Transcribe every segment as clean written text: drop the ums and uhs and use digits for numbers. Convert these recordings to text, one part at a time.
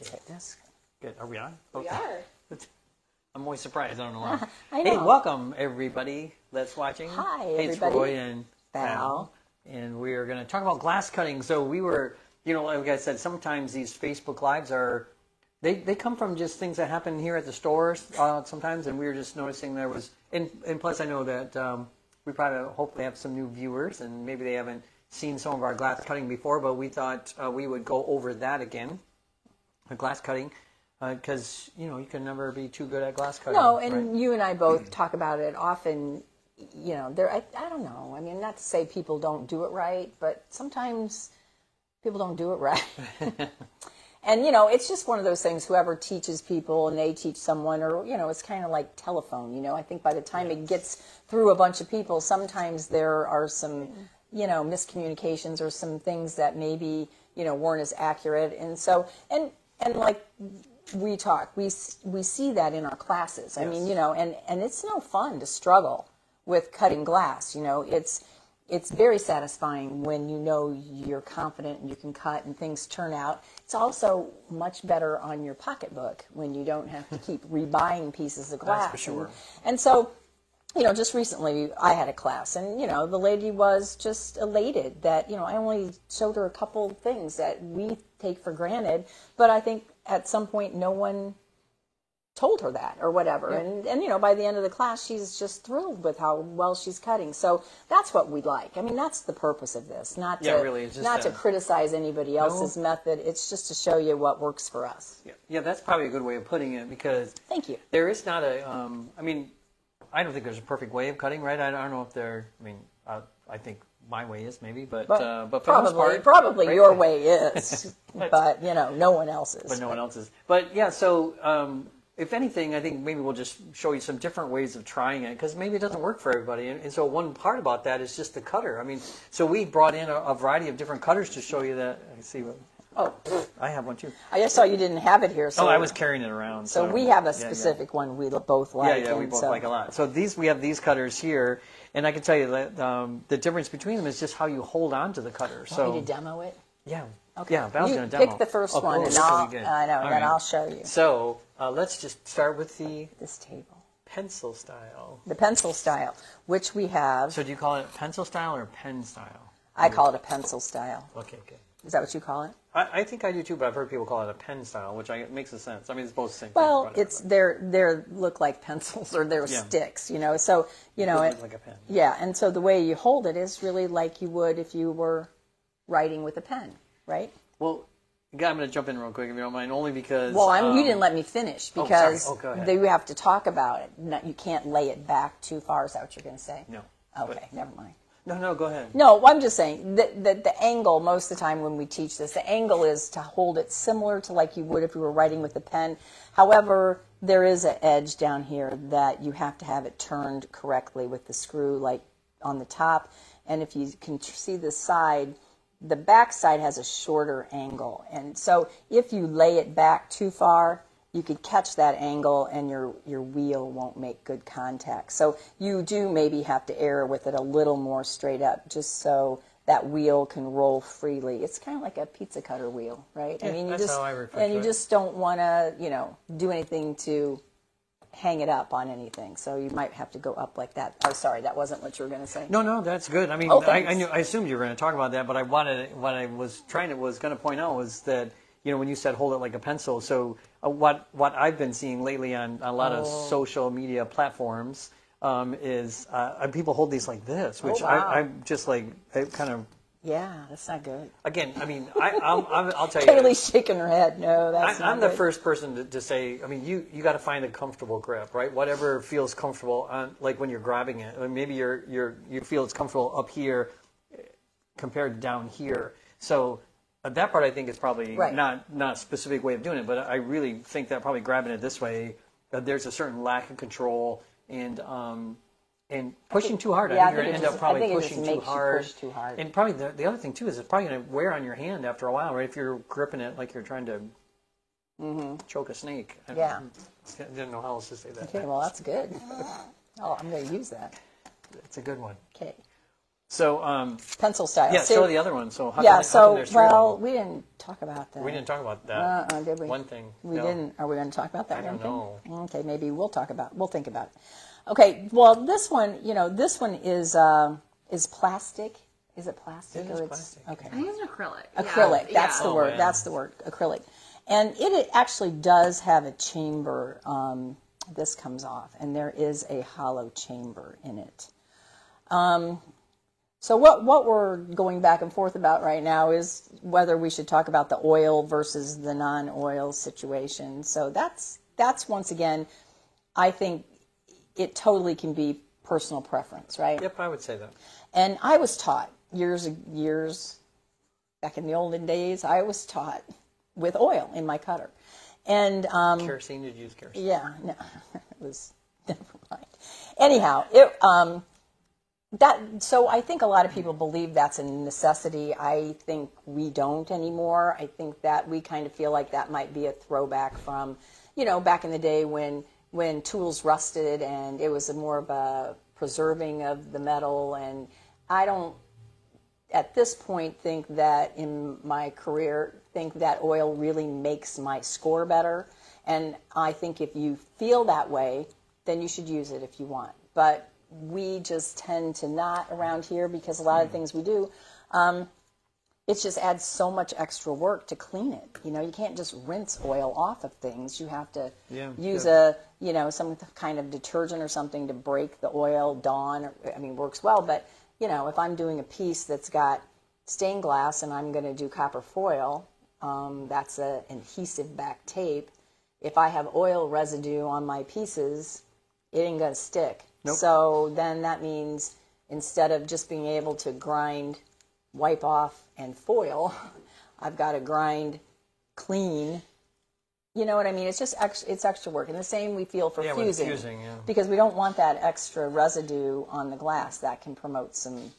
Okay, that's Good. Are we on? we are. I'm always surprised. I don't know why. I know. Hey, welcome everybody that's watching. Hi, hey, everybody. It's Roy and Val. and we are going to talk about glass cutting. So we were, like I said, sometimes these Facebook Lives are, they come from just things that happen here at the stores sometimes, and we were just noticing there was, and plus I know that we probably hopefully have some new viewers, and maybe they haven't seen some of our glass cutting before, but we thought we would go over that again, the glass cutting. Because, you can never be too good at glass cutting. No, and right? you and I both talk about it often. I don't know. I mean, not to say people don't do it right, but sometimes people don't do it right. And, it's just one of those things, whoever teaches people and they teach someone, or, it's kind of like telephone, I think by the time it gets through a bunch of people, sometimes there are some, miscommunications or some things that maybe, weren't as accurate. And so, and like, we see that in our classes. I mean, and it's no fun to struggle with cutting glass. It's very satisfying when you're confident and you can cut and things turn out. It's also much better on your pocketbook when you don't have to keep rebuying pieces of glass. That's for sure. And so, just recently I had a class, and, the lady was just elated that, I only showed her a couple things that we take for granted, but I think at some point no one told her that or whatever. Yeah. And by the end of the class, she's just thrilled with how well she's cutting. So that's what we like. I mean, that's the purpose of this, not to criticize anybody else's method. It's just to show you what works for us. Yeah, that's probably a good way of putting it, because thank you. There is not a, I don't think there's a perfect way of cutting, right? I don't know if there, I think my way is maybe, but for the most part, probably right? Your way is, but no one else's. But no one else's. But yeah, so if anything, I think maybe we'll just show you some different ways of trying it, because maybe it doesn't work for everybody. And so one part about that is just the cutter. So we brought in a variety of different cutters to show you that. I see what. Oh, I have one too. I just saw you didn't have it here. So I was carrying it around. So we have a specific one we both like. Yeah, we both like a lot. So we have these cutters here, and I can tell you that the difference between them is just how you hold on to the cutter. Want me to demo it? Yeah. Okay. Yeah, Val's going to demo. Pick the first one, and I'll show you. So let's just start with this table. Pencil style. The pencil style, which we have. So do you call it pencil style or pen style? I call it a pencil style. Okay, good. Is that what you call it? I think I do too, but I've heard people call it a pen style, which makes a sense. It's both the same thing. Well, they're look like pencils, or they're sticks, So it looks like a pen. Yeah, and so the way you hold it is really like you would if you were writing with a pen, right? Well, I'm going to jump in real quick if you don't mind, only because. Well, you didn't let me finish, because go ahead. you have to talk about it. You can't lay it back too far. Is that what you're going to say? No. Okay, never mind. No, go ahead. No, I'm just saying that the angle, most of the time when we teach this, the angle is to hold it similar to like you would if you were writing with a pen. However, there is an edge down here that you have to have it turned correctly with the screw, like on the top. And if you can see the side, the back side has a shorter angle. And so if you lay it back too far, you could catch that angle and your wheel won't make good contact. So you do maybe have to err with it a little more straight up, just so that wheel can roll freely. It's kind of like a pizza cutter wheel, right? Yeah, that's how I refer to it. You just don't want to, do anything to hang it up on anything. So you might have to go up like that. Oh, sorry, that wasn't what you were going to say. No, that's good. I assumed you were going to talk about that, but what I was going to point out was that, when you said hold it like a pencil, so what I've been seeing lately on a lot of social media platforms is people hold these like this, which I'm just like, it kind of. Yeah, that's not good. Again, I'll tell you. Kaylee's shaking her head. No, that's not I'm the first person to say, you got to find a comfortable grip, right? Whatever feels comfortable, like when you're grabbing it. Maybe you feel it's comfortable up here compared to down here. So that part I think is probably not a specific way of doing it, but I really think that probably grabbing it this way, there's a certain lack of control and pushing too hard. I think you're going to end up probably pushing too hard. And probably the other thing too is it's probably going to wear on your hand after a while, right? If you're gripping it like you're trying to choke a snake. I didn't know how else to say that. Okay, well that's good. I'm going to use that. It's a good one. Okay. So, Pencil style. yeah, See, show the other one. So, how yeah, come, how come so, there's three of well, them? we didn't talk about that. We didn't talk about that. Did we? One thing. We No. didn't. Are we going to talk about that I don't one thing? know. Okay, maybe we'll think about it. Okay, well, this one, this one is plastic. Is it plastic? It is or plastic. Okay. I think it's an acrylic. Acrylic, Yeah. that's the Oh, word. man. That's the word, acrylic. And it actually does have a chamber. This comes off, and there is a hollow chamber in it. So what we're going back and forth about right now is whether we should talk about the oil versus the non-oil situation. So that's once again, I think it totally can be personal preference, right? Yep, I would say that. And I was taught years back in the olden days, I was taught with oil in my cutter. And Kerosene, did you use kerosene? yeah, no, it was never mind. Anyhow, so I think a lot of people believe that's a necessity. I think we don't anymore. I think that we kind of feel like that might be a throwback from, back in the day when tools rusted and it was more of a preserving of the metal. And I don't, at this point, think that in my career, think that oil really makes my score better. And I think if you feel that way, then you should use it if you want. But we just tend to not around here because a lot of things we do, it just adds so much extra work to clean it. You can't just rinse oil off of things. You have to use some kind of detergent or something to break the oil. Dawn, works well, but if I'm doing a piece that's got stained glass and I'm going to do copper foil, that's an adhesive back tape. If I have oil residue on my pieces, it ain't going to stick. Nope. So then that means instead of just being able to grind, wipe off, and foil, I've got to grind, clean. You know what I mean? It's just it's extra work. And the same we feel for fusing. fusing, Yeah. because we don't want that extra residue on the glass. That can promote some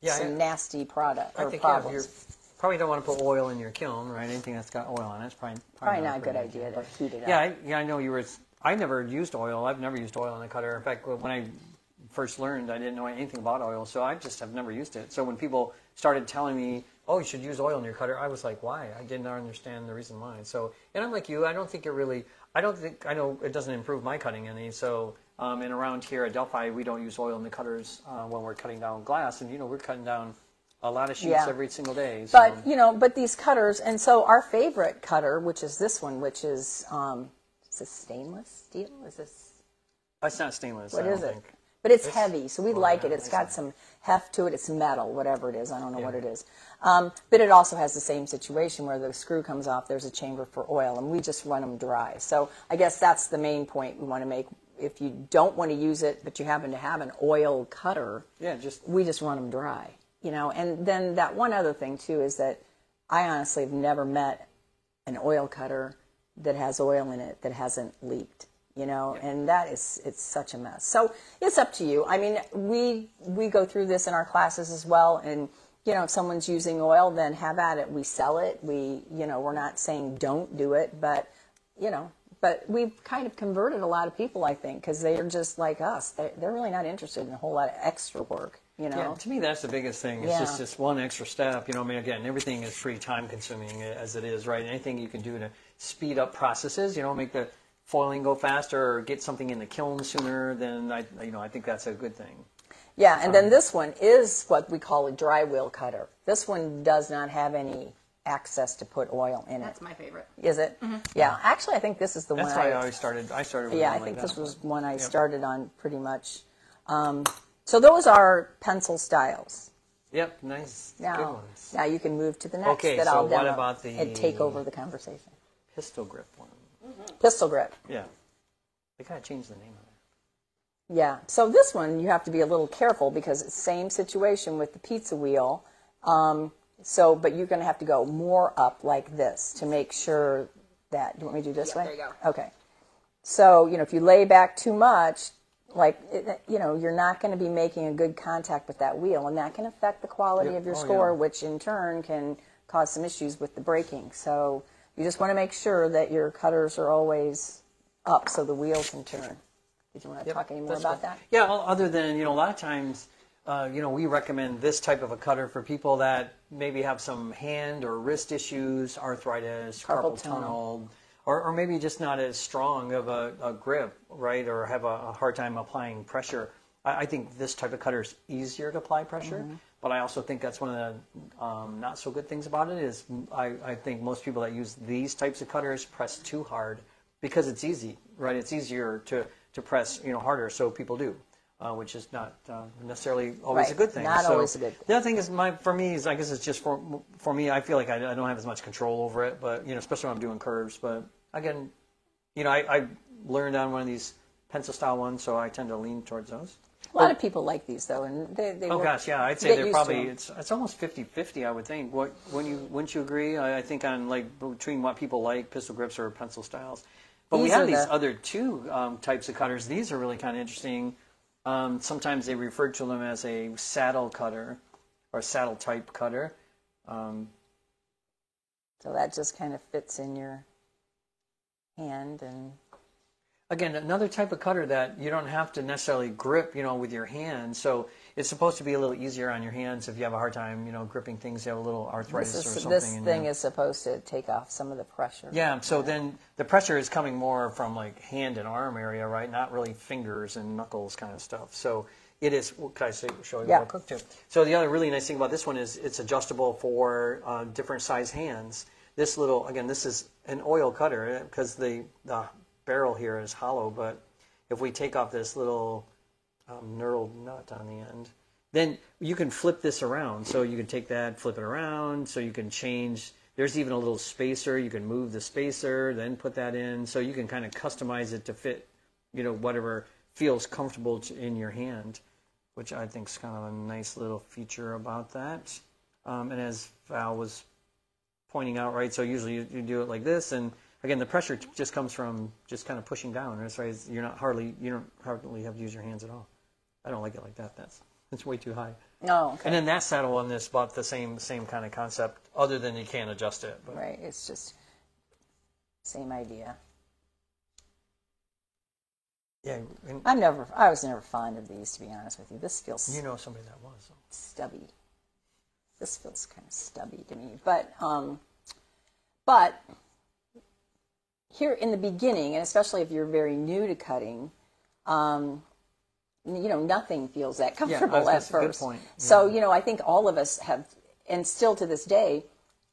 nasty product or I think problems. you probably don't want to put oil in your kiln, right? Anything that's got oil on it is Probably not a good idea to heat it up. Yeah, I know you were. I never used oil. I've never used oil in the cutter. In fact, when I first learned, I didn't know anything about oil, so I just have never used it. So when people started telling me, "Oh, you should use oil in your cutter," I was like, "Why?" I didn't understand the reason why. So, and I'm like you. I don't think it really. I know it doesn't improve my cutting any. So, and around here at Delphi, we don't use oil in the cutters when we're cutting down glass, and we're cutting down a lot of sheets every single day. So. But these cutters, and so our favorite cutter, which is this one, which is this stainless steel? Is this? It's not stainless. What I is don't it? think. But it's heavy, so we like it. It's I got see. some heft to it. It's metal, whatever it is. I don't know what it is. But it also has the same situation where the screw comes off. There's a chamber for oil, and we just run them dry. So I guess that's the main point we want to make. If you don't want to use it, but you happen to have an oil cutter, we just run them dry. And then that one other thing too is that I honestly have never met an oil cutter that has oil in it that hasn't leaked. And it's such a mess. So it's up to you. I mean, we go through this in our classes as well. And, if someone's using oil, then have at it. We sell it. We're not saying don't do it, but we've kind of converted a lot of people, I think, because they're just like us. They're really not interested in a whole lot of extra work, Yeah, to me, that's the biggest thing. It's just this one extra step. Again, everything is pretty time-consuming as it is, right? Anything you can do to speed up processes, make the foiling go faster or get something in the kiln sooner, then I think that's a good thing. Yeah, and then this one is what we call a dry wheel cutter. This one does not have any access to put oil in it. That's my favorite. Is it? Mm-hmm. Yeah, actually, I think this is the one. That's why I always started. I started with yeah, one I think like this that. was one I started on pretty much. So those are pencil styles. Yep, nice, good Now, ones. now you can move to the next Okay, that so I'll what demo about the- and take over the conversation. Pistol grip one. Pistol grip. Yeah, they gotta change the name of it. Yeah. So this one you have to be a little careful because it's the same situation with the pizza wheel. But you're going to have to go more up like this to make sure that. Do you want me to do this way? There you go. Okay. So if you lay back too much, you're not going to be making a good contact with that wheel, and that can affect the quality Yep. of your Oh, score, yeah. which in turn can cause some issues with the braking. So you just want to make sure that your cutters are always up so the wheel can turn. Did you want to talk any more That's about cool. that? Yeah, other than, a lot of times we recommend this type of a cutter for people that maybe have some hand or wrist issues, arthritis, carpal tunnel, or maybe just not as strong of a grip, right, or have a hard time applying pressure. I think this type of cutter is easier to apply pressure, but I also think that's one of the not so good things about it is I think most people that use these types of cutters press too hard because it's easy, right? It's easier to press harder, so people do. Which is not necessarily always a good thing. Not always a good thing. The other thing is, for me, I guess it's just for me. I feel like I don't have as much control over it, but especially when I'm doing curves. But again, I learned on one of these pencil style ones, so I tend to lean towards those. A lot of people like these though, and they oh gosh, yeah, I'd say they're probably it's almost 50-50, I would think. Wouldn't you agree? I think on between what people like, pistol grips or pencil styles. But we have these other two types of cutters. These are really kind of interesting. Sometimes they refer to them as a saddle cutter or saddle type cutter. So that just kind of fits in your hand. And again, another type of cutter that you don't have to necessarily grip, with your hand. So it's supposed to be a little easier on your hands if you have a hard time, gripping things. You have a little arthritis or something. This thing is supposed to take off some of the pressure. Yeah. So then the pressure is coming more from like hand and arm area, right? Not really fingers and knuckles kind of stuff. So it is. Can I show you real quick too? So the other really nice thing about this one is it's adjustable for different size hands. This is an oil cutter because the barrel here is hollow, but if we take off this little knurled nut on the end, then you can flip this around. So you can take that, flip it around, so you can change. There's even a little spacer. You can move the spacer, then put that in. So you can kind of customize it to fit, whatever feels comfortable in your hand, which I think is kind of a nice little feature about that. And as Val was pointing out, right, so usually you do it like this, and again, the pressure just comes from just kind of pushing down. That's right. You don't hardly have to use your hands at all. I don't like it like that. That's way too high. No. Okay. And then that saddle one is about the same kind of concept, other than you can't adjust it. But. Right. It's just same idea. Yeah. I was never fond of these, to be honest with you. This feels somebody that was stubby. This feels kind of stubby to me, but here in the beginning, and especially if you're very new to cutting, nothing feels that comfortable at first. Good point. Yeah. So, I think all of us have, and still to this day,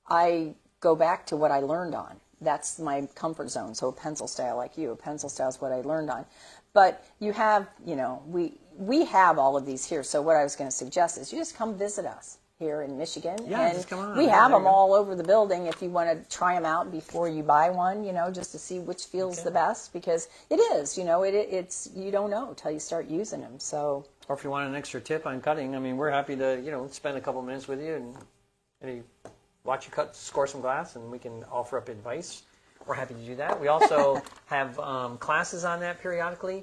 I go back to what I learned on. That's my comfort zone. So a pencil style like you, a pencil style is what I learned on. But you have, we have all of these here. So what I was going to suggest is you just come visit us here in Michigan. Yeah, and just come on. we have them all over the building if you want to try them out before you buy one, just to see which feels the best, because it is, it's you don't know until you start using them. So, or if you want an extra tip on cutting, we're happy to, spend a couple minutes with you and watch you cut, score some glass, and we can offer up advice. We're happy to do that. We also have classes on that periodically.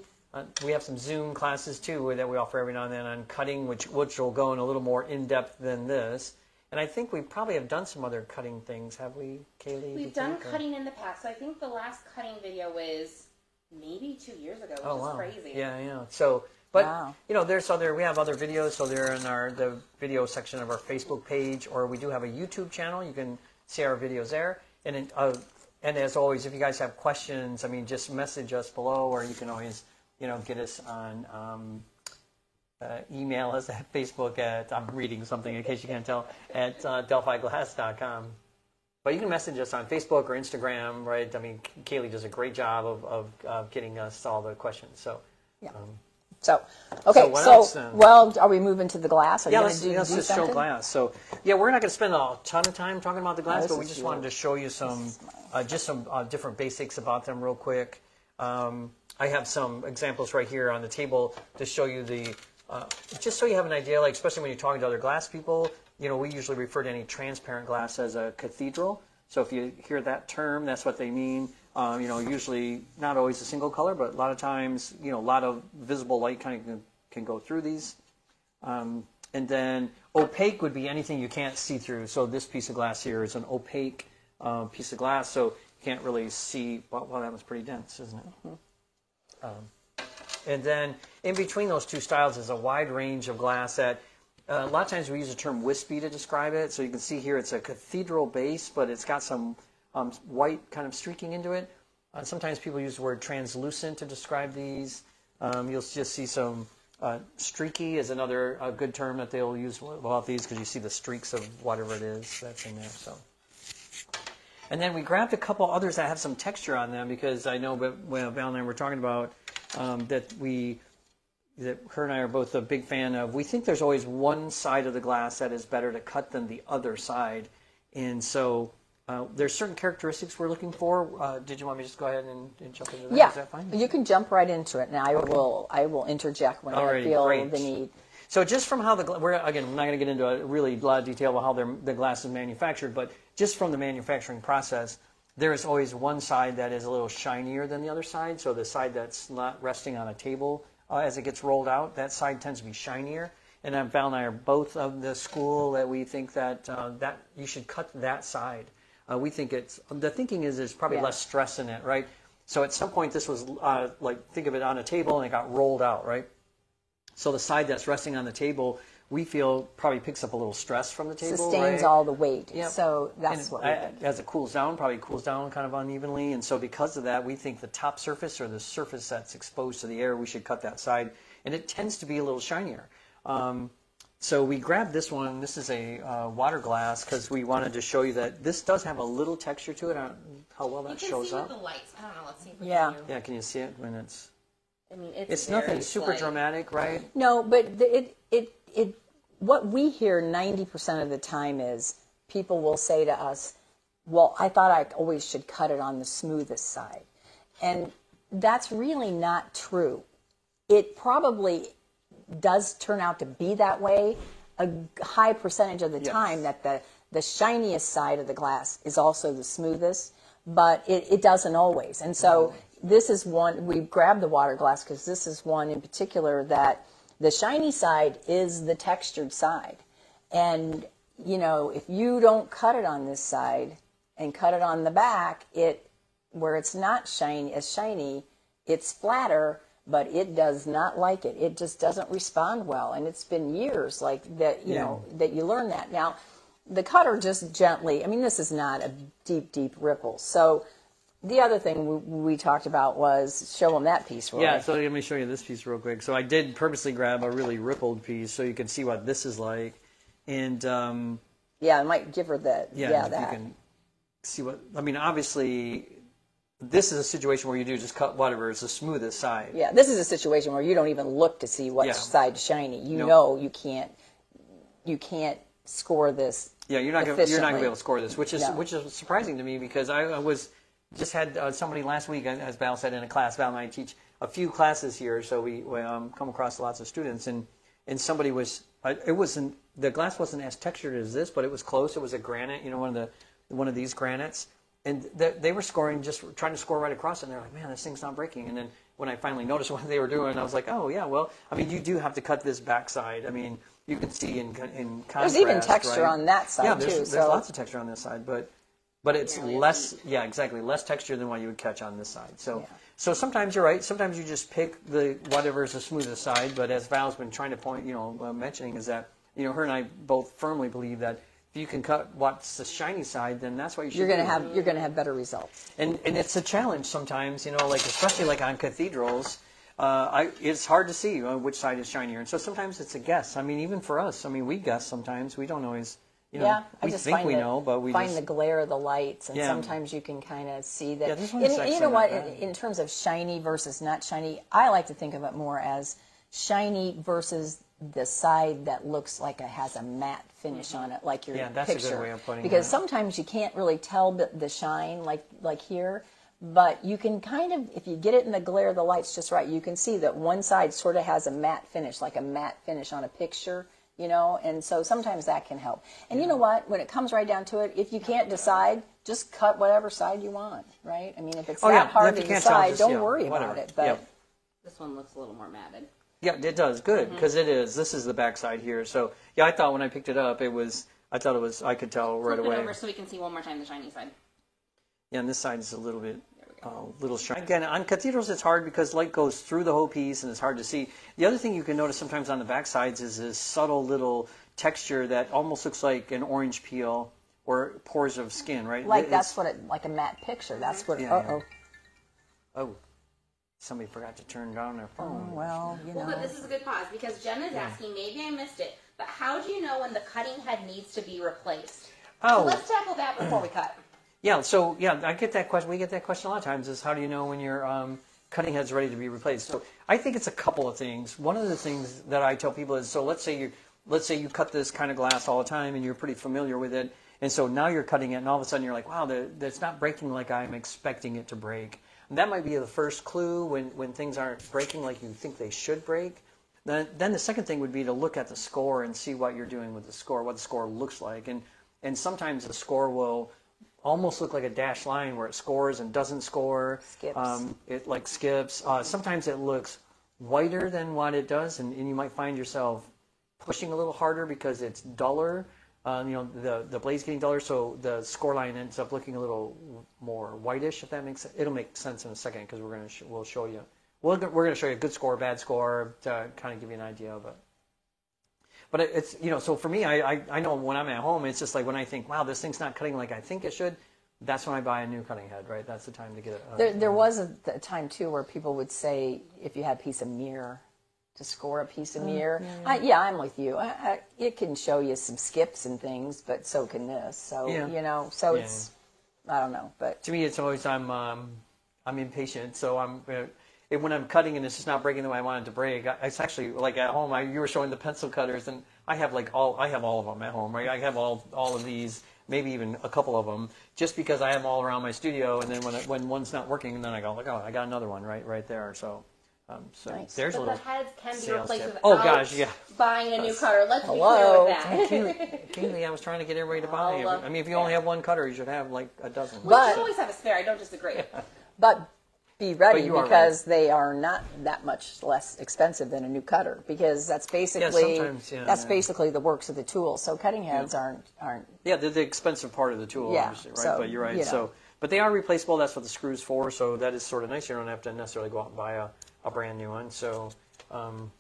We have some Zoom classes too that we offer every now and then on cutting, which will go in a little more in depth than this. And I think we probably have done some other cutting things, have we, Kaylee? We've done cutting in the past. So I think the last cutting video was maybe 2 years ago, which is crazy. Yeah. So, but wow. We have other videos. So they're in the video section of our Facebook page, or we do have a YouTube channel. You can see our videos there. And as always, if you guys have questions, just message us below, or you can always get us on email us at Facebook at, I'm reading something in case you can't tell, at delphiglass.com. But you can message us on Facebook or Instagram, right? Kaylee does a great job of getting us all the questions. So, yeah. Okay. Well, are we moving to the glass? Let's just show glass. So, we're not going to spend a ton of time talking about the glass, but we just wanted to show you some different basics about them real quick. I have some examples right here on the table to show you just so you have an idea, like especially when you're talking to other glass people, we usually refer to any transparent glass as a cathedral. So if you hear that term, that's what they mean. Usually not always a single color, but a lot of times, a lot of visible light kind of can go through these. And then opaque would be anything you can't see through. So this piece of glass here is an opaque piece of glass, so you can't really see. Well, that was pretty dense, isn't it? And then in between those two styles is a wide range of glass that a lot of times we use the term wispy to describe it. So you can see here it's a cathedral base, but it's got some white kind of streaking into it. Sometimes people use the word translucent to describe these. You'll just see some streaky is another good term that they'll use about these because you see the streaks of whatever it is that's in there. So, and then we grabbed a couple others that have some texture on them because I know when Val and I were talking about that her and I are both a big fan of. We think there's always one side of the glass that is better to cut than the other side, and so. There's certain characteristics we're looking for. Did you want me to just go ahead and jump into that? Yeah, Is that fine? you can jump right into it, and I will interject when I feel great. the need. So just from how we're not going to get into a lot of detail about how the glass is manufactured, but just from the manufacturing process, there is always one side that is a little shinier than the other side. So the side that's not resting on a table as it gets rolled out, that side tends to be shinier. And Val and I are both of the school that we think that that you should cut that side. We think the thinking is there's probably less stress in it, right? So at some point this was think of it on a table and it got rolled out, right? So the side that's resting on the table, we feel probably picks up a little stress from the table, Sustains right? all the weight. Yep. So that's what we did. As it cools down, probably cools down kind of unevenly. And so because of that, we think the top surface or the surface that's exposed to the air, we should cut that side. And it tends to be a little shinier. So we grabbed this one. This is a water glass because we wanted to show you that this does have a little texture to it. I don't know how well that shows up. You can see with the lights. I don't know. Let's see if we Yeah. can. Yeah, can you see it when it's? I mean, It's very nothing super slight. dramatic, right? No, but what we hear 90% of the time is people will say to us, well, I thought I always should cut it on the smoothest side. And that's really not true. It probably does turn out to be that way a high percentage of the time, that the shiniest side of the glass is also the smoothest, but it doesn't always. And so this is one, we grabbed the water glass because this is one in particular that the shiny side is the textured side. And, you know, if you don't cut it on this side and cut it on the back, where it's not shiny, it's flatter, but it does not like it. It just doesn't respond well. And it's been years like that, you know, that you learn that. Now, the cutter just gently, I mean, this is not a deep, deep ripple. So the other thing we talked about was show them that piece, Roy. Yeah, so let me show you this piece real quick. So I did purposely grab a really rippled piece so you can see what this is like. And yeah, I might give her that. Yeah, if that. you can see what, I mean, obviously, this is a situation where you do just cut whatever. It's the smoothest side. Yeah, this is a situation where you don't even look to see what side's shiny. You know you can't score this. Yeah, you're not going to be able to score this, which is surprising to me because I just had somebody last week, as Val said, in a class. Val and I teach a few classes here, so we come across lots of students, and somebody was the glass wasn't as textured as this, but it was close. It was a granite, you know, one of these granites. And they were scoring, just trying to score right across it, and they're like, man, this thing's not breaking. And then when I finally noticed what they were doing, I was like, oh, yeah, well, I mean, you do have to cut this backside. I mean, you can see in contrast, there's even texture on that side, too. There's lots of texture on this side, but it's less, exactly, less texture than what you would catch on this side. So sometimes you're right. Sometimes you just pick whatever is the smoothest side, but as Val's been trying to mentioning is that, you know, her and I both firmly believe that if you can cut what's the shiny side, then that's what you should do. You're going to have better results. And it's a challenge sometimes, you know, like especially like on cathedrals, it's hard to see which side is shinier. And so sometimes it's a guess. I mean, even for us, I mean, we guess sometimes. We don't always, you know, we think we know, but we find the glare of the lights, and sometimes you can kind of see that. Yeah, this one's and you know what? not bad. In terms of shiny versus not shiny, I like to think of it more as shiny versus the side that looks like it has a matte finish on it, like your that's picture. a good way of putting because it. sometimes you can't really tell the shine like here, but you can kind of, if you get it in the glare of the lights just right, you can see that one side sort of has a matte finish, like a matte finish on a picture, you know, and so sometimes that can help. And you know what? When it comes right down to it, if you can't decide, just cut whatever side you want, right? I mean, if it's that hard to decide, don't worry about it. But this one looks a little more matted. Yeah, it does. Good, because it is. This is the back side here. So, yeah, I thought when I picked it up, I could tell right Flip away. it over so we can see one more time the shiny side. Yeah, and this side is a little bit little shrine. Again, on cathedrals it's hard because light goes through the whole piece and it's hard to see. The other thing you can notice sometimes on the back sides is this subtle little texture that almost looks like an orange peel or pores of skin, right? Like that's what like a matte picture. That's what. Yeah. Oh, somebody forgot to turn down their phone. Oh, well, you know. Well, but this is a good pause because Jen is asking, maybe I missed it, but how do you know when the cutting head needs to be replaced? Oh. So let's tackle that before we cut. Yeah, so I get that question. We get that question a lot of times is how do you know when your cutting head's ready to be replaced? So I think it's a couple of things. One of the things that I tell people is, so let's say you cut this kind of glass all the time and you're pretty familiar with it, and so now you're cutting it and all of a sudden you're like, wow, that's not breaking like I'm expecting it to break. And that might be the first clue when things aren't breaking like you think they should break. Then the second thing would be to look at the score and see what you're doing with the score, what the score looks like. And sometimes the score will almost look like a dashed line where it scores and doesn't score. Skips. It like skips. Sometimes it looks whiter than what it does, and you might find yourself pushing a little harder because it's duller. The blade's getting duller, so the score line ends up looking a little more whitish. If that makes sense, it'll make sense in a second because we'll show you. We're going to show you a good score, bad score to kind of give you an idea of it. But it's, so for me, I know when I'm at home, it's just like when I think, wow, this thing's not cutting like I think it should, that's when I buy a new cutting head, right? That's the time to get it. There was a time, too, where people would say if you had a piece of mirror, to score a piece of mirror. Yeah, I'm with you. It can show you some skips and things, but so can this. So, it's, I don't know. But to me, it's always, I'm impatient, so when I'm cutting and it's just not breaking the way I want it to break, it's actually like at home. You were showing the pencil cutters, and I have all of them at home. Right, I have all of these, maybe even a couple of them, just because I have them all around my studio. And then when one's not working, then I go like, oh, I got another one right there. So nice. There's a But little. the heads can be replaced tip. without buying a new cutter. Let's be clear with that. Kaylee, I was trying to get everybody to buy. I mean, if you only have one cutter, you should have like a dozen. We should always have a spare. I don't disagree. But be ready because right. They are not that much less expensive than a new cutter because that's basically basically the works of the tool. So cutting heads aren't. Yeah, they're the expensive part of the tool, obviously, right? So, but you're right. So, but they are replaceable. That's what the screw's for. So that is sort of nice. You don't have to necessarily go out and buy a brand new one. So, am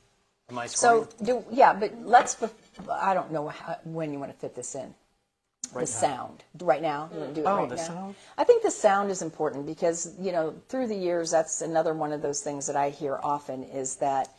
I scoring? But let's. I don't know when you want to fit this in. Sound right now. You want to do it right now? Sound. I think the sound is important because through the years, that's another one of those things that I hear often is that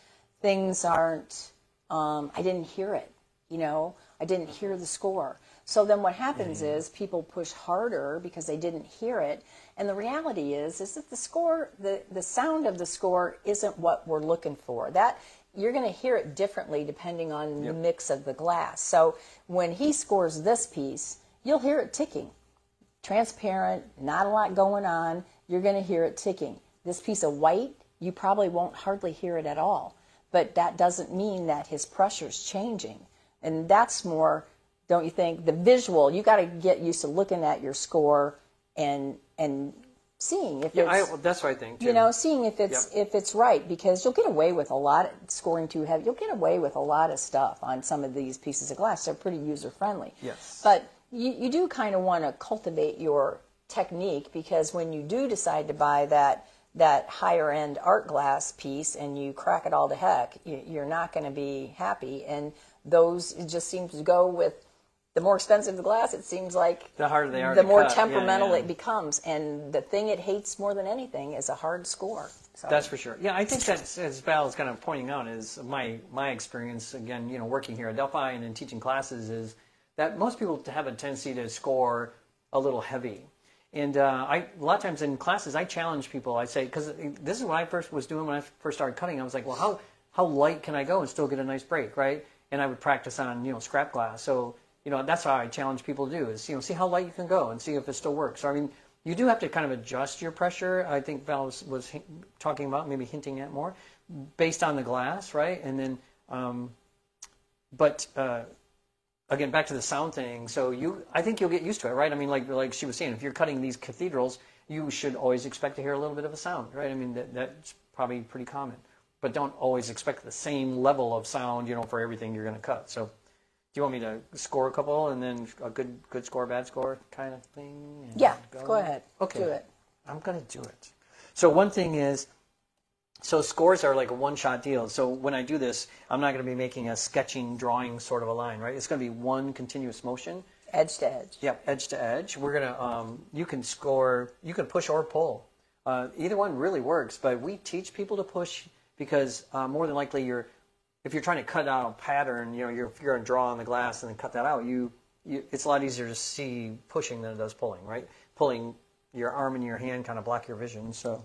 things aren't. I didn't hear it. I didn't hear the score. So then what happens is people push harder because they didn't hear it. And the reality is that the score, the sound of the score isn't what we're looking for. That you're going to hear it differently depending on the mix of the glass. So when he scores this piece, you'll hear it ticking. Transparent, not a lot going on. You're going to hear it ticking. This piece of white, you probably won't hardly hear it at all. But that doesn't mean that his pressure's changing. And that's more, don't you think, the visual. You got to get used to looking at your score and seeing if it's that's what I think too. Seeing if it's right, because you'll get away with a lot scoring too heavy. You'll get away with a lot of stuff on some of these pieces of glass. They're pretty user friendly. Yes. But you do kind of want to cultivate your technique because when you do decide to buy that higher end art glass piece and you crack it all to heck, you're not going to be happy. And those it just seems to go with. The more expensive the glass, it seems like the harder they are. The more temperamental it becomes, and the thing it hates more than anything is a hard score. So. That's for sure. Yeah, I think that's as Val is kind of pointing out is my experience again. Working here at Delphi and in teaching classes is that most people have a tendency to score a little heavy, and a lot of times in classes I challenge people. I say because this is what I first was doing when I first started cutting. I was like, well, how light can I go and still get a nice break, right? And I would practice on scrap glass. So. That's how I challenge people to do is, see how light you can go and see if it still works. So, I mean, you do have to kind of adjust your pressure. I think Val was talking about, maybe hinting at more, based on the glass, right? And then, again, back to the sound thing. So I think you'll get used to it, right? I mean, like she was saying, if you're cutting these cathedrals, you should always expect to hear a little bit of a sound, right? I mean, that's probably pretty common. But don't always expect the same level of sound, for everything you're going to cut. So. Do you want me to score a couple and then a good score, bad score kind of thing? Yeah, go ahead. Okay. Do it. I'm going to do it. So one thing is, so scores are like a one-shot deal. So when I do this, I'm not going to be making a sketching, drawing sort of a line, right? It's going to be one continuous motion. Edge to edge. Yep, edge to edge. We're going to, you can score, you can push or pull. Either one really works, but we teach people to push because more than likely if you're trying to cut out a pattern, you know, you're going to draw on the glass and then cut that out, it's a lot easier to see pushing than it does pulling, right? Pulling your arm and your hand kind of block your vision. So,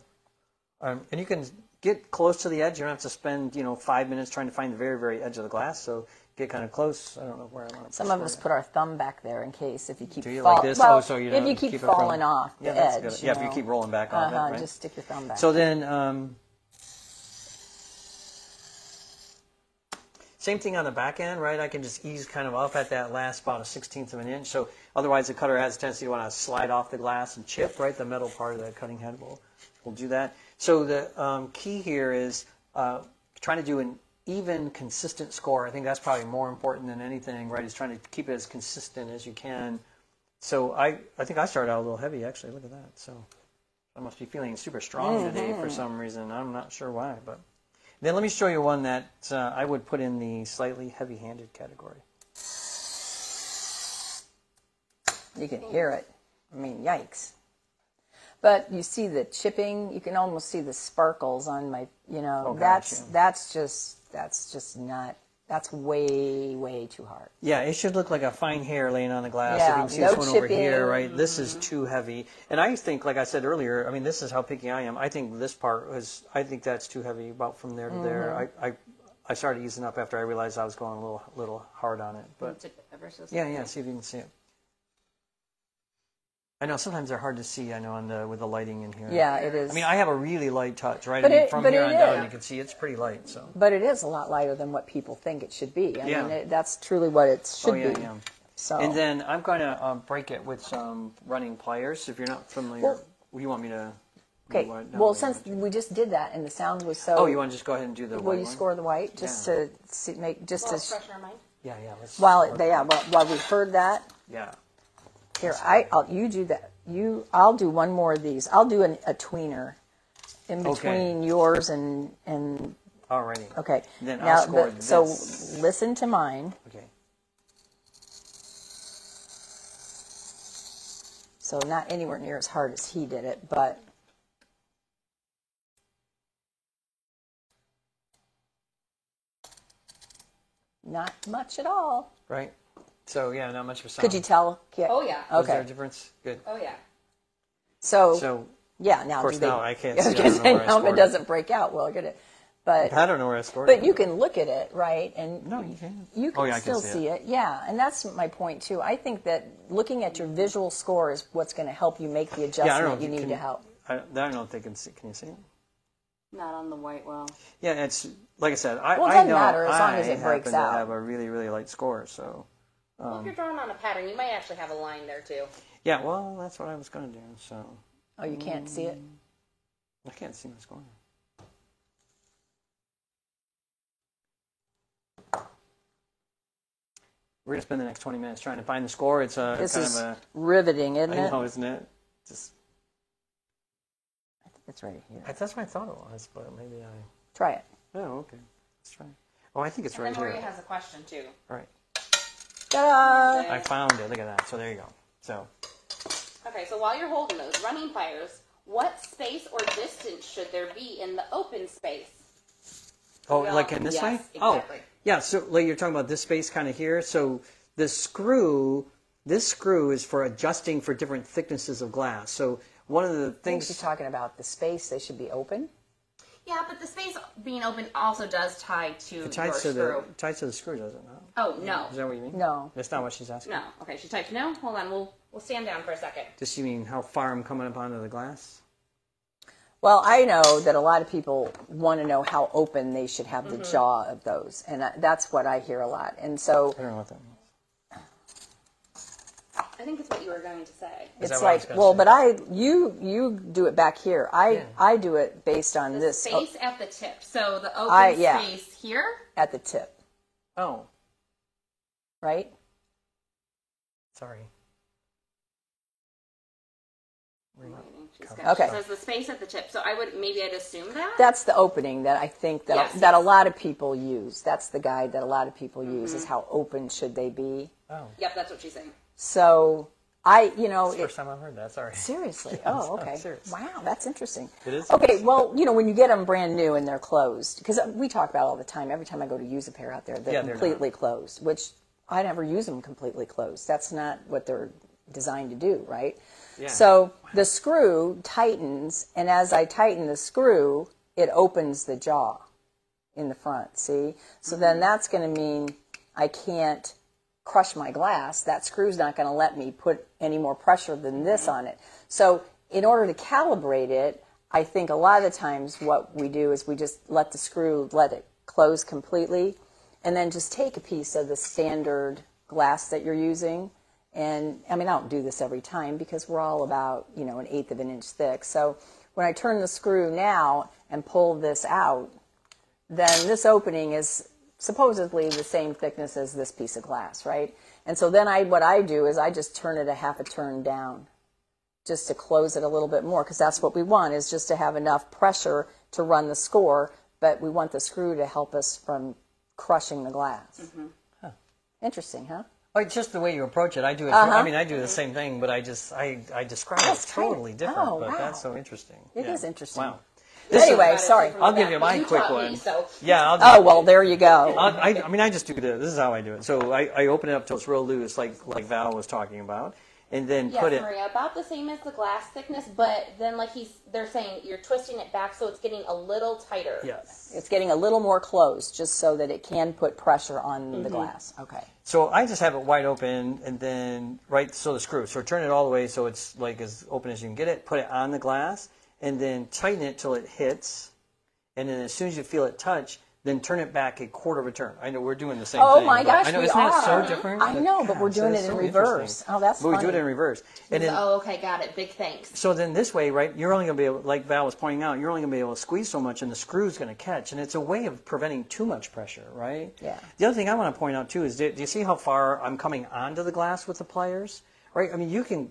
and you can get close to the edge. You don't have to spend 5 minutes trying to find the very, very edge of the glass. So get kind of close. I don't know where I want to. Some of us put our thumb back there in case if you keep like this? Well, so you if you keep falling off the edge. Good. Yeah, if you keep rolling back on it, right? Just stick your thumb back. So then, same thing on the back end, right? I can just ease kind of up at that last about 1/16 of an inch. So otherwise, the cutter has a tendency to want to slide off the glass and chip, right? The metal part of the cutting head will do that. So the key here is trying to do an even, consistent score. I think that's probably more important than anything, right? Is trying to keep it as consistent as you can. So I think I started out a little heavy, actually. Look at that. So I must be feeling super strong today for some reason. I'm not sure why, but then let me show you one that I would put in the slightly heavy-handed category. You can hear it. I mean, yikes. But you see the chipping. You can almost see the sparkles on my, that's just not, that's way, way too hard. Yeah, it should look like a fine hair laying on the glass. Yeah, If you can see no this one over chipping. here, right? This is too heavy. And I think, like I said earlier, I mean, this is how picky I am. I think this part I think that's too heavy, about from there to there. I started easing up after I realized I was going a little hard on it. But yeah, see if you can see it. I know sometimes they're hard to see. I know with the lighting in here. Yeah, it is. I mean, I have a really light touch, right? But From here on it down, is. you can see it's pretty light. So. But it is a lot lighter than what people think it should be. I Yeah. mean, that's truly what it should be. Yeah. So. And then I'm going to break it with some running pliers. If you're not familiar, you want me to? Okay. Well, since we just did that and the sound was so. Oh, you want to just go ahead and do the? Will you score the white just to make just to? Fresh in our mind. Yeah. Let's. While we heard that. Yeah. Here, you do that. I'll do one more of these. I'll do a tweener in between yours and. Alrighty. Okay. Then now, I'll score this. So listen to mine. Okay. So not anywhere near as hard as he did it, but. Not much at all. Right. So yeah, not much of a sound. Could you tell? Yeah. Oh yeah. Was there a Okay. difference? Good. Oh yeah. So yeah, now of course now I can't see. I I was don't know gonna say, where I now if it scored doesn't break out, well, get it. But I don't know where I scored it. you can look at it, right? And No, you can't. You can Oh, yeah, I can still see see it. Yeah, and that's my point too. I think that looking at your visual score is what's going to help you make the Yeah, I don't know. adjustment you need to help. I don't know if they can see. Can you see it? Not on the white well. Yeah, it's like I said. Well, it I doesn't know matter as long as I it breaks happen out. to have a really, really light score. So Well, if you're drawing on a pattern, you might actually have a line there too. yeah, well, that's what I was going to do. So Oh, you can't see it? I can't see my score. We're going to spend the next 20 minutes trying to find the score. It's This kind is of a. riveting, isn't I it? know, isn't it? Just I think it's right here. that's what I thought it was, but maybe I. Try it. Oh, okay. Let's try. Oh, I think it's And right then Maria here. has a question too. All right. Ta-da! I found it. Look at that. So there you go. So Okay, so while you're holding those running pliers, what space or distance should there be in the open space? oh, Yeah. like in this Yes, way? exactly. Oh, yeah. So like you're talking about this space kind of here. So the screw. This screw is for adjusting for different thicknesses of glass. So one of the I think things. she's talking about the space. They should be open. Yeah, but the space being open also does tie to your Tied to screw. tied to the screw, does it not? Oh, no. Is that what you mean? No. That's not what she's asking. No. Okay, she typed no. Hold on, we'll stand down for a second. Does she mean how far I'm coming up onto the glass? Well, I know that a lot of people want to know how open they should have the jaw of those, and that's what I hear a lot. And so I don't know what that means. I think it's what you were going to say. Is that it's what I was like, gonna well, say? but you do it back here. I do it based on The this space at the tip. So the open yeah. space here. at the tip, Oh, right? sorry. She's good. Okay. She says the space at the tip. So I'd assume that. That's the opening that I think that Yes, that a yes. lot of people use. That's the guide that a lot of people use, is how open should they be. Oh, Yep, that's what she's saying. So first time I've heard that. Sorry. seriously. Oh, okay. serious. Wow, that's interesting. It is Okay, serious. well, when you get them brand new and they're closed, because we talk about it all the time. Every time I go to use a pair out there, they're Yeah, they're completely closed, which I never use them completely closed. That's not what they're designed to do, right? Yeah. So the screw tightens, and as I tighten the screw, it opens the jaw in the front, see? So then that's going to mean I can't crush my glass. That screw's not going to let me put any more pressure than this on it. So in order to calibrate it, I think a lot of the times what we do is we just let it close completely, and then just take a piece of the standard glass that you're using. And I mean, I don't do this every time because we're all about, 1/8 of an inch thick. So when I turn the screw now and pull this out, then this opening is supposedly the same thickness as this piece of glass, right? And so then what I do is I just turn it a half a turn down just to close it a little bit more, because that's what we want, is just to have enough pressure to run the score, but we want the screw to help us from crushing the glass. Interesting, huh? Oh, it's just the way you approach it. I do it. Uh-huh. I mean, I do the same thing, but I describe it That's kind of- totally different. oh, but wow. that's so interesting. It Yeah. is interesting. Wow. Anyway, sorry. I'll give you my quick one. So. Yeah. Oh, well, there you go. I mean, I just do this. This is how I do it. So I open it up till it's real loose, like Val was talking about, and then Yes, put it. Maria, about the same as the glass thickness, but then they're saying you're twisting it back so it's getting a little tighter. Yes. It's getting a little more closed just so that it can put pressure on the glass. Okay. So I just have it wide open, and then so the screw. So turn it all the way so it's like as open as you can get it. Put it on the glass, and then tighten it till it hits. And then as soon as you feel it touch, then turn it back a quarter of a turn. I know we're doing the same thing. Oh my but gosh, I know, we isn't that so are. different? I know, but we're doing that's it in so reverse. interesting. Oh, that's But we do it funny. in reverse. And then, Oh, okay, got it. Big thanks. so then this way, right, you're only going to be able, like Val was pointing out, you're only going to be able to squeeze so much and the screw's going to catch. And it's a way of preventing too much pressure, right? Yeah. The other thing I want to point out too is, do you see how far I'm coming onto the glass with the pliers? Right? I mean, you can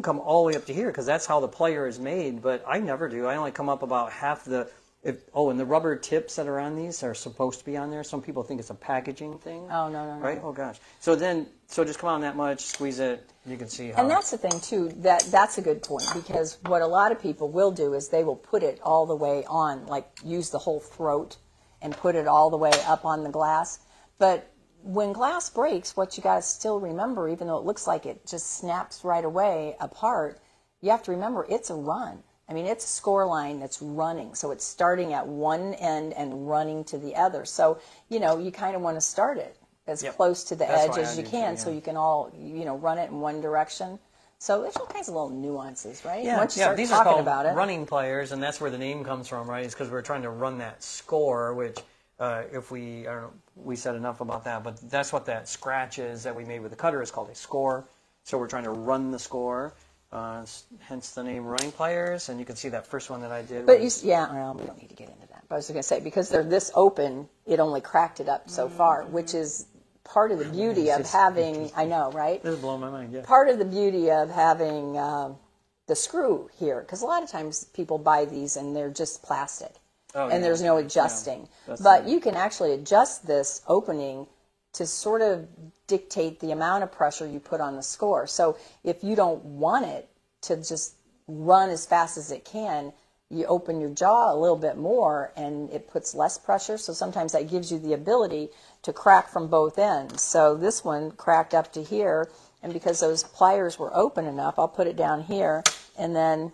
come all the way up to here because that's how the plier is made, but I never do. I only come up about half the... and the rubber tips that are on these are supposed to be on there. Some people think it's a packaging thing. Oh, no. Right? Oh, gosh. So just come on that much, squeeze it, you can see how... And that's the thing, too, that's a good point, because what a lot of people will do is they will put it all the way on, like use the whole throat and put it all the way up on the glass. But when glass breaks, what you got to still remember, even though it looks like it just snaps right away apart, you have to remember it's a run. I mean, it's a score line that's running. So it's starting at one end and running to the other. So, you kind of want to start it as close to the That's edge why as I you do can too, so yeah. you can all, run it in one direction. So there's all kinds of little nuances, right? Once you start these are talking called about it. running pliers, and that's where the name comes from, right? It's because we're trying to run that score, which if we, I don't know, we said enough about that, but that's what that scratch is that we made with the cutter is called a score. So we're trying to run the score. Hence the name running pliers, and you can see that first one that I did. But well, we don't need to get into that. But I was going to say, because they're this open, it only cracked it up so far, which is part of the beauty of having, I know, right? This is blowing my mind, yeah. Part of the beauty of having the screw here, because a lot of times people buy these and they're just plastic, and there's no adjusting. But you can actually adjust this opening to sort of dictate the amount of pressure you put on the score. So if you don't want it to just run as fast as it can, you open your jaw a little bit more and it puts less pressure. So sometimes that gives you the ability to crack from both ends. So this one cracked up to here, and because those pliers were open enough, I'll put it down here, and then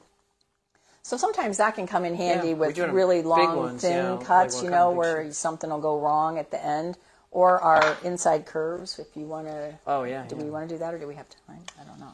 so sometimes that can come in handy Yeah, we with do it on really big long, ones, thin yeah, like cuts, we're cutting big where sheets. something will go wrong at the end, or our inside curves, if you want to. Oh, yeah. Do yeah. we want to do that, or do we have time? I don't know.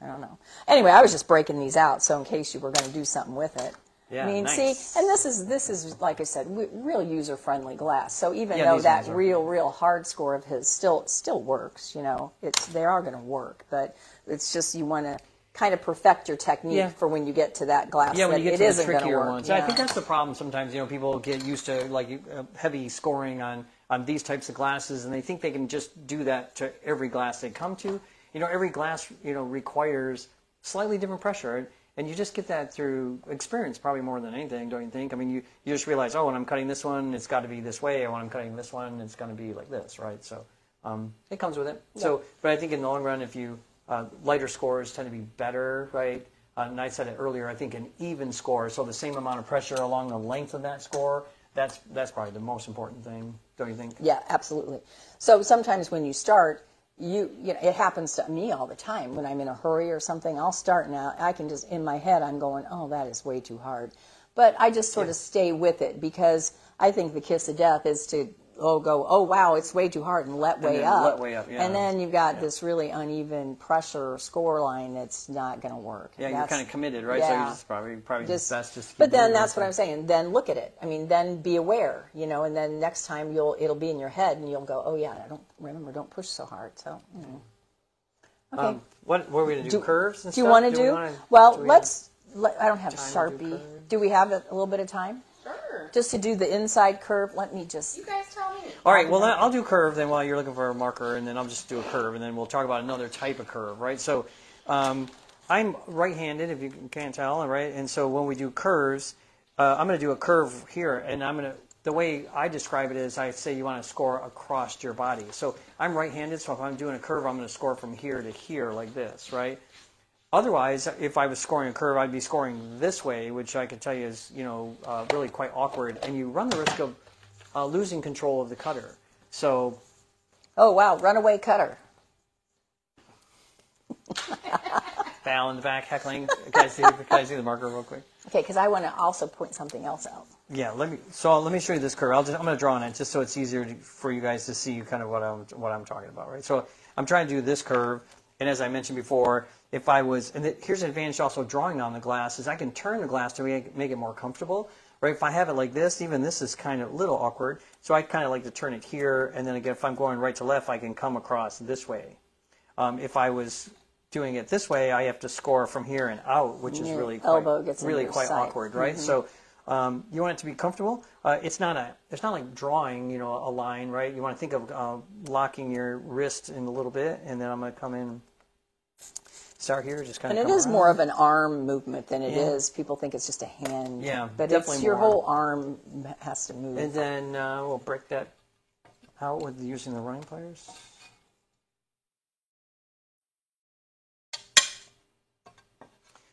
I don't know. Anyway, I was just breaking these out, so in case you were going to do something with it. Yeah, I mean, nice. see, and this is like I said, real user-friendly glass. So even Yeah, though these that ones are. real hard score of his still works, they are going to work, but it's just you want to kind of perfect your technique Yeah. for when you get to that glass. Yeah, when that you get it to the isn't gonna trickier work. ones. Yeah. I think that's the problem sometimes. People get used to heavy scoring on these types of glasses, and they think they can just do that to every glass they come to. Every glass requires slightly different pressure. And you just get that through experience, probably more than anything, don't you think? I mean, you just realize, oh, when I'm cutting this one, it's got to be this way, or when I'm cutting this one, it's going to be like this, right? So it comes with it. Yeah. So, but I think in the long run, if you lighter scores tend to be better, right? And I said it earlier. I think an even score, so the same amount of pressure along the length of that score, that's probably the most important thing, don't you think? Yeah, absolutely. So sometimes when you start, you know, it happens to me all the time. When I'm in a hurry or something, I'll start now. I can just, in my head, I'm going, oh, that is way too hard. But I just sort of stay with it because I think the kiss of death is to go, oh, wow, it's way too hard, and let way up. Let way up, yeah. And then you've got this really uneven pressure score line that's not going to work. Yeah, you're kind of committed, right? Yeah. So you just probably just best just. But then that's what I'm saying. Then look at it. I mean, then be aware, you know, and then next time it'll be in your head, and you'll go, oh yeah, don't push so hard. So. You know. Okay. What were we going to do? Curves and stuff? Do you want to do? Well, I don't have a Sharpie. Do we have a little bit of time? Sure. Just to do the inside curve, let me just... You guys tell me. All right, well, I'll do curve then while you're looking for a marker, and then I'll just do a curve, and then we'll talk about another type of curve, right? So I'm right-handed, if you can't tell, right? And so when we do curves, I'm going to do a curve here, and the way I describe it is I say you want to score across your body. So I'm right-handed, so if I'm doing a curve, I'm going to score from here to here like this, right? Otherwise, if I was scoring a curve, I'd be scoring this way, which I can tell you is, you know, really quite awkward, and you run the risk of losing control of the cutter. So, oh wow, runaway cutter. Val in the back heckling. Can I see the marker real quick? Okay, because I want to also point something else out. Yeah, let me show you this curve. I'm going to draw on it just so it's easier for you guys to see kind of what I'm talking about, right? So I'm trying to do this curve, and as I mentioned before, if I was, and here's an advantage also drawing on the glass, is I can turn the glass to make it more comfortable, right? If I have it like this, even this is kind of a little awkward, so I kind of like to turn it here, and then again, if I'm going right to left, I can come across this way. If I was doing it this way, I have to score from here and out, which is really quite awkward, right? Mm-hmm. So you want it to be comfortable. It's not like drawing, you know, a line, right? You want to think of locking your wrist in a little bit, and then I'm going to come in. Start here, just kind of. And it is around. More of an arm movement than it is. People think it's just a hand. Yeah, but definitely your whole arm has to move. And then we'll break that out with using the running pliers.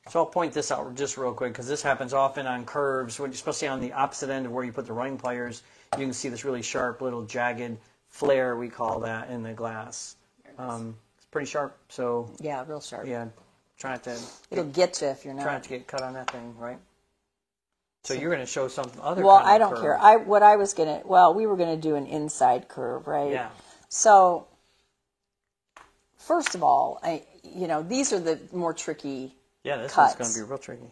So I'll point this out just real quick because this happens often on curves, especially on the opposite end of where you put the running pliers. You can see this really sharp little jagged flare, we call that, in the glass. Pretty sharp, so yeah, real sharp. Yeah, try not to. It'll get you if you're not. Try not to get cut on that thing, right? So you're going to show some other. Well, kind of I don't curve. care. We were going to do an inside curve, right? Yeah. So, first of all, these are the more tricky. Yeah, this cuts. One's going to be real tricky.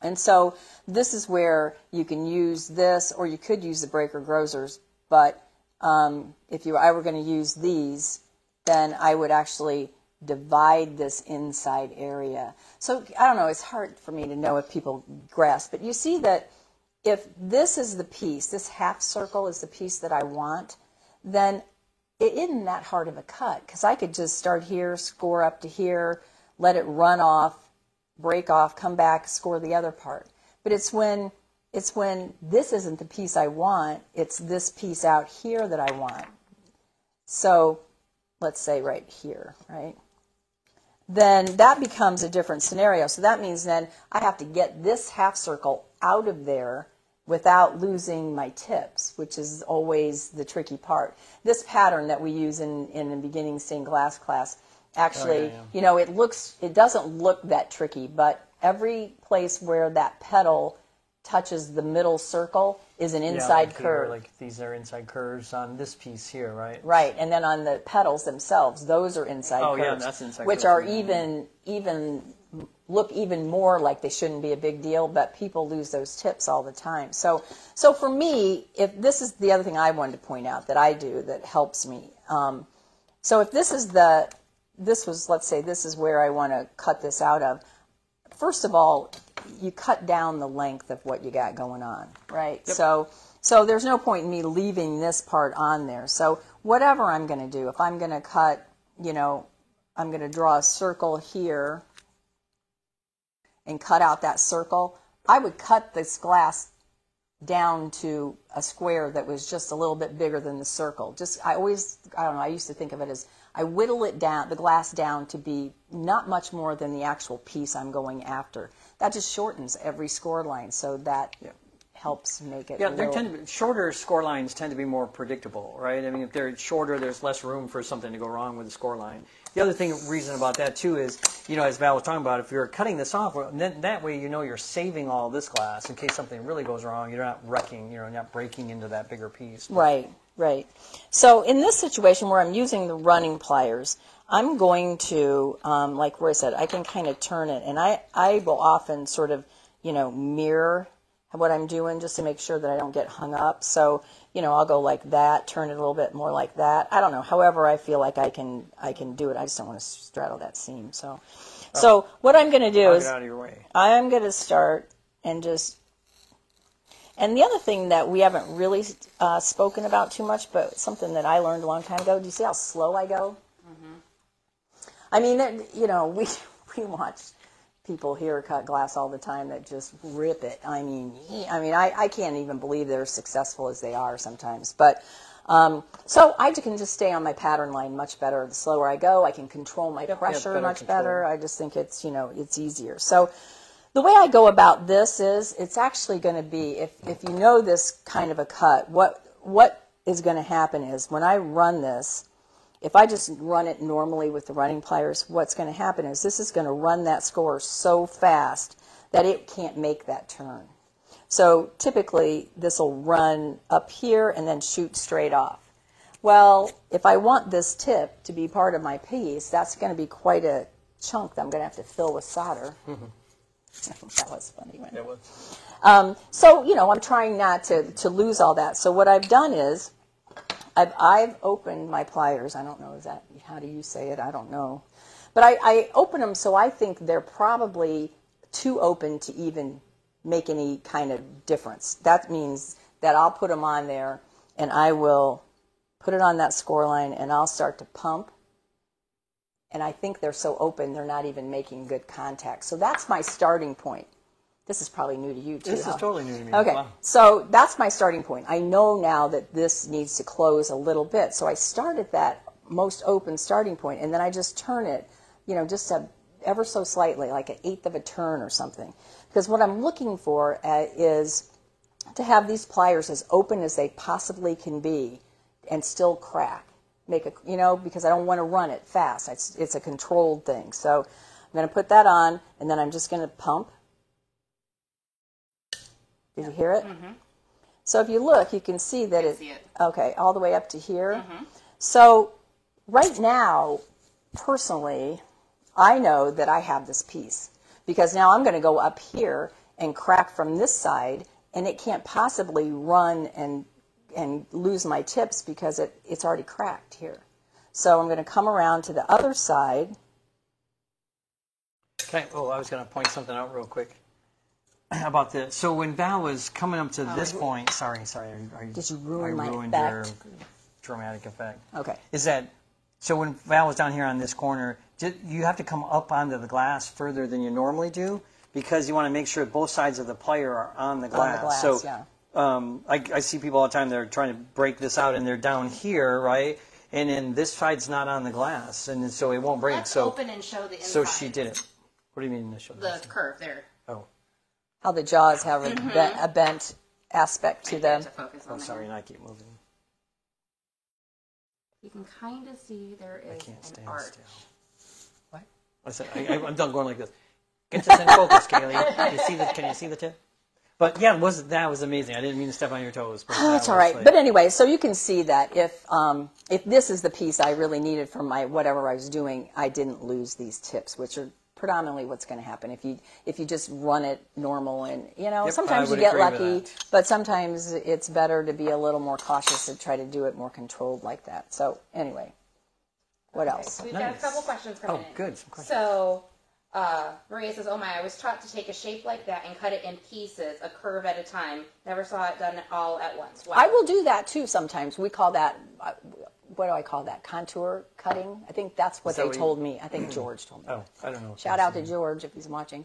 And so this is where you can use this, or you could use the Breaker Grosers. But if I were going to use these, then I would actually divide this inside area. So I don't know, it's hard for me to know if people grasp, but you see that if this is the piece, this half circle is the piece that I want, then it isn't that hard of a cut, because I could just start here, score up to here, let it run off, break off, come back, score the other part. But it's when this isn't the piece I want, it's this piece out here that I want. So let's say right here, right? Then that becomes a different scenario. So that means then I have to get this half circle out of there without losing my tips, which is always the tricky part. This pattern that we use in the beginning stained glass class, actually, it doesn't look that tricky, but every place where that petal touches the middle circle is an inside curve. Here, like these are inside curves on this piece here, right? Right, and then on the petals themselves, those are inside curves. Oh yeah, that's inside which curves. Which are look even more like they shouldn't be a big deal, but people lose those tips all the time. So for me, if this is the other thing I wanted to point out that I do that helps me. So if let's say this is where I want to cut this out of. First of all, you cut down the length of what you got going on, right? Yep. So there's no point in me leaving this part on there. So whatever I'm going to do, if I'm going to cut, I'm going to draw a circle here, and cut out that circle, I would cut this glass down to a square that was just a little bit bigger than the circle. I don't know, I used to think of it as I whittle it down, the glass down to be not much more than the actual piece I'm going after. That just shortens every score line, so that helps make it. Yeah, shorter score lines tend to be more predictable, right? I mean, if they're shorter, there's less room for something to go wrong with the score line. The other reason about that too is, as Val was talking about, if you're cutting this off, then that way you're saving all this glass in case something really goes wrong. You're not wrecking, not breaking into that bigger piece. Right. So in this situation where I'm using the running pliers, I'm going to, like Roy said, I can kind of turn it, and I will often sort of, mirror what I'm doing just to make sure that I don't get hung up. So, I'll go like that, turn it a little bit more like that. I don't know. However I feel like I can do it. I just don't want to straddle that seam. So what I'm going to do is get out of your way. I'm going to start and and the other thing that we haven't really spoken about too much, but something that I learned a long time ago, do you see how slow I go? Mm-hmm. I mean, we watch people here cut glass all the time that just rip it. I mean, I can't even believe they're successful as they are sometimes. But so I can just stay on my pattern line much better. The slower I go, I can control my pressure much better. I just think it's it's easier. So the way I go about this is it's actually going to be if you know this kind of a cut, what is going to happen is when I run this. If I just run it normally with the running pliers, what's going to happen is this is going to run that score so fast that it can't make that turn. So typically this will run up here and then shoot straight off. Well, if I want this tip to be part of my piece, that's going to be quite a chunk that I'm going to have to fill with solder. That was funny. Right? It was. So, I'm trying not to lose all that. So what I've done is I've opened my pliers. I don't know, how do you say it? I don't know. But I open them so I think they're probably too open to even make any kind of difference. That means that I'll put them on there and I will put it on that score line and I'll start to pump. And I think they're so open they're not even making good contact. So that's my starting point. This is probably new to you, too. This is totally new to me. Okay, Wow. So that's my starting point. I know now that this needs to close a little bit. So I start at that most open starting point, and then I just turn it, just ever so slightly, like 1/8 of a turn or something. Because what I'm looking for is to have these pliers as open as they possibly can be and still crack. Because I don't want to run it fast. It's a controlled thing. So I'm going to put that on, and then I'm just going to pump. Did you hear it? Mm-hmm. So if you look, you can see that okay, all the way up to here. Mm-hmm. So right now, personally, I know that I have this piece because now I'm going to go up here and crack from this side, and it can't possibly run and lose my tips because it's already cracked here. So I'm going to come around to the other side. Okay. Oh, I was going to point something out real quick. About this. So when Val was coming up to this point, sorry, did you ruin my ruined effect? Your dramatic effect. Okay. So when Val was down here on this corner, you have to come up onto the glass further than you normally do because you want to make sure both sides of the plier are on the glass. On the glass, so I see people all the time, they're trying to break this out and they're down here, right? And then this side's not on the glass, and so it won't break. Let's so open and show the inside. So she did it. What do you mean? The curve there. Oh. How the jaws have a bent aspect to them. I'm sorry, and I keep moving. You can kind of see there is an arch. Still. What? I said, I'm done going like this. Get this in focus, Kaylee. Can you see the tip? But yeah, that was amazing. I didn't mean to step on your toes. But that's all right. But anyway, so you can see that if this is the piece I really needed for my whatever I was doing, I didn't lose these tips, which are predominantly what's going to happen if you just run it normal. And sometimes you get lucky, but sometimes it's better to be a little more cautious and try to do it more controlled like that. So anyway, what else? So we've got a couple questions coming in. Oh, good. Some questions. So Maria says, "Oh my, I was taught to take a shape like that and cut it in pieces, a curve at a time. Never saw it done all at once." Wow. I will do that too sometimes. We call that what do I call that? Contour cutting. I think that's what that they what you- told me. I think George told me. Oh, I don't know. Shout out to George if he's watching.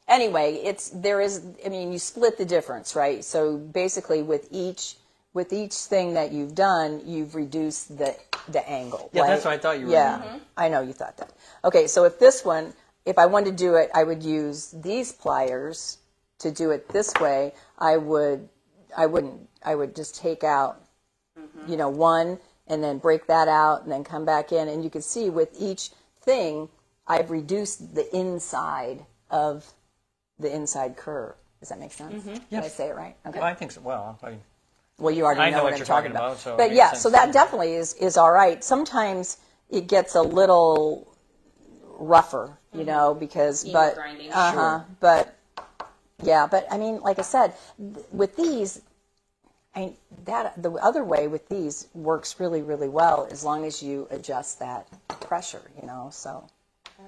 Anyway, you split the difference, right? So basically with each thing that you've done, you've reduced the angle. Yeah, right? that's what I thought you were. Yeah, I know you thought that. Okay, so if I wanted to do it, I would use these pliers to do it this way. I would just take out, one and then break that out and then come back in. And you can see with each thing, I've reduced the inside of the inside curve. Does that make sense? Did I say it right? Okay. Well, I think so. Well, Well, you already I know know what what I'm you're talking talking about, so it but makes yeah, sense so to that me. definitely is all right. Sometimes it gets a little rougher, because Needle but grinding. but yeah, but I mean, like I said, with these, the other way with these works really, really well as long as you adjust that pressure, So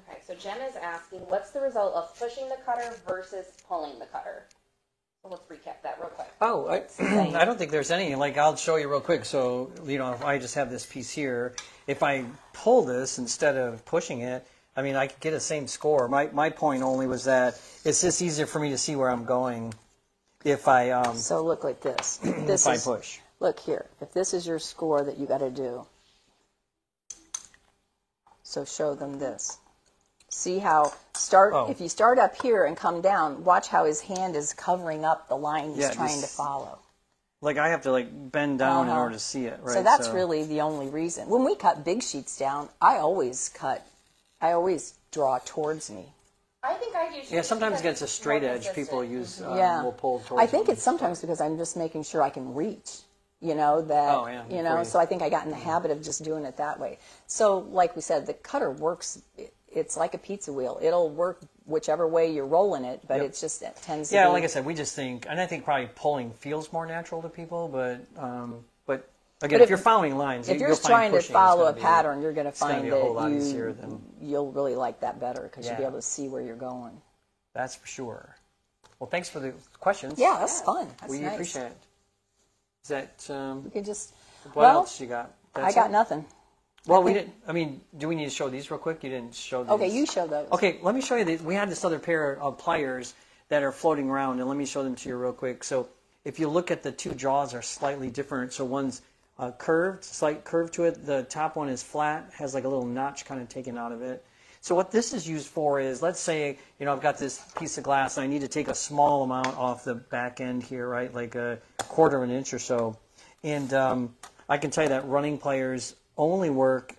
Okay, so Jen is asking, what's the result of pushing the cutter versus pulling the cutter? So let's recap that real quick. Oh, I don't think there's any. Like, I'll show you real quick. So, if I just have this piece here, if I pull this instead of pushing it, I mean, I could get the same score. My point only was that it's just easier for me to see where I'm going if I so look like this. This if I is push. look here. If this is your score that you got to do, so show them this. See how if you start up here and come down, watch how his hand is covering up the line he's trying to follow. Like, I have to bend down in order to see it, right? So that's really the only reason. When we cut big sheets down, I always draw towards me. I think I do too. Yeah, sometimes because against a it's straight more edge, people consistent. use will pull towards I think them. it's sometimes because I'm just making sure I can reach. before So I think I got in the habit of just doing it that way. So like we said, the cutter works. It's like a pizza wheel. It'll work whichever way you're rolling it, but it tends to be. Yeah, like I said, we just think, and I think probably pulling feels more natural to people, but again, if you're following lines, if you're you'll just trying find to pushing follow a is gonna be- pattern, you're going to it's gonna find be a whole lot that easier than you'll really like that better because you'll be Yeah. able to see where you're going. that's for sure. Well, thanks for the questions. Yeah, that's fun. That's we nice. appreciate it. Is that You can just. what else you got? I got nothing. Well, we didn't. I mean, do we need to show these real quick? You didn't show these. Okay, you show those. Okay, let me show you these. We had this other pair of pliers that are floating around, and let me show them to you real quick. So if you look at the two jaws are slightly different. So one's curved, slight curve to it. The top one is flat, has like a little notch kind of taken out of it. So what this is used for is, let's say, I've got this piece of glass and I need to take a small amount off the back end here, right, like a quarter of an inch or so. And I can tell you that running pliers only work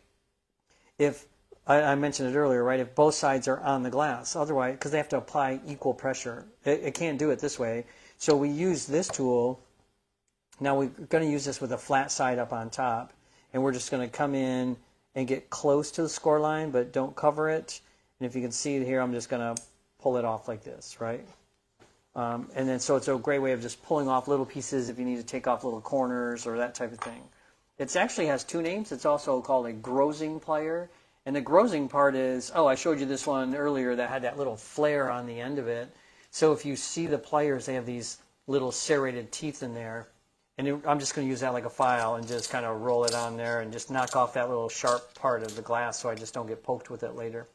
if, I mentioned it earlier, right, if both sides are on the glass. Otherwise, because they have to apply equal pressure. It can't do it this way. So we use this tool. Now we're going to use this with a flat side up on top. And we're just going to come in and get close to the score line, but don't cover it. And if you can see it here, I'm just going to pull it off like this, right? And then so it's a great way of just pulling off little pieces if you need to take off little corners or that type of thing. It actually has two names. It's also called a grozing plier. And the grozing part is, I showed you this one earlier that had that little flare on the end of it. So if you see the pliers, they have these little serrated teeth in there. And I'm just going to use that like a file and just kind of roll it on there and just knock off that little sharp part of the glass so I just don't get poked with it later.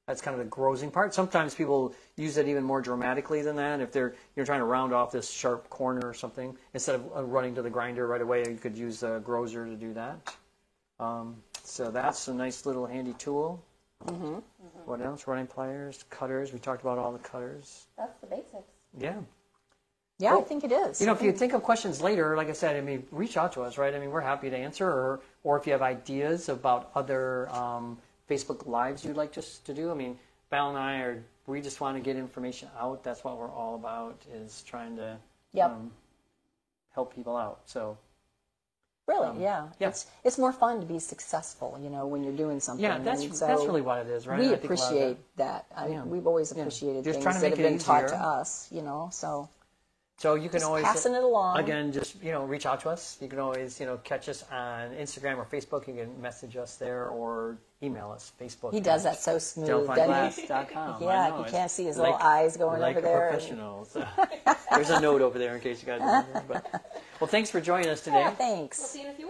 That's kind of the grozing part. Sometimes people use it even more dramatically than that. If you're trying to round off this sharp corner or something, instead of running to the grinder right away, you could use the grozer to do that. So that's a nice little handy tool. What else? Running pliers, cutters. We talked about all the cutters. That's the basics. Yeah. Yeah, Well, I think it is. If you think of questions later, like I said, reach out to us, right? We're happy to answer, or if you have ideas about other Facebook Lives you'd like us to do. Val and I we just want to get information out. That's what we're all about, is trying to help people out. So Really, yeah. yeah. It's more fun to be successful, when you're doing something. yeah, that's really what it is, right? We I think a lot of appreciate that. Yeah. We've always appreciated Just things trying to that make have it been taught easier. to us, so. So you can Just always passing it along. Again, just reach out to us. You can always catch us on Instagram or Facebook. You can message us there or email us. Facebook. He does that so smooth, doesn't he? DelphiGlass.com. Yeah, you can't see his little eyes going like over a there. professional. So, there's a note over there in case you guys remember. Well, thanks for joining us today. Yeah, thanks. We'll see you in a few weeks.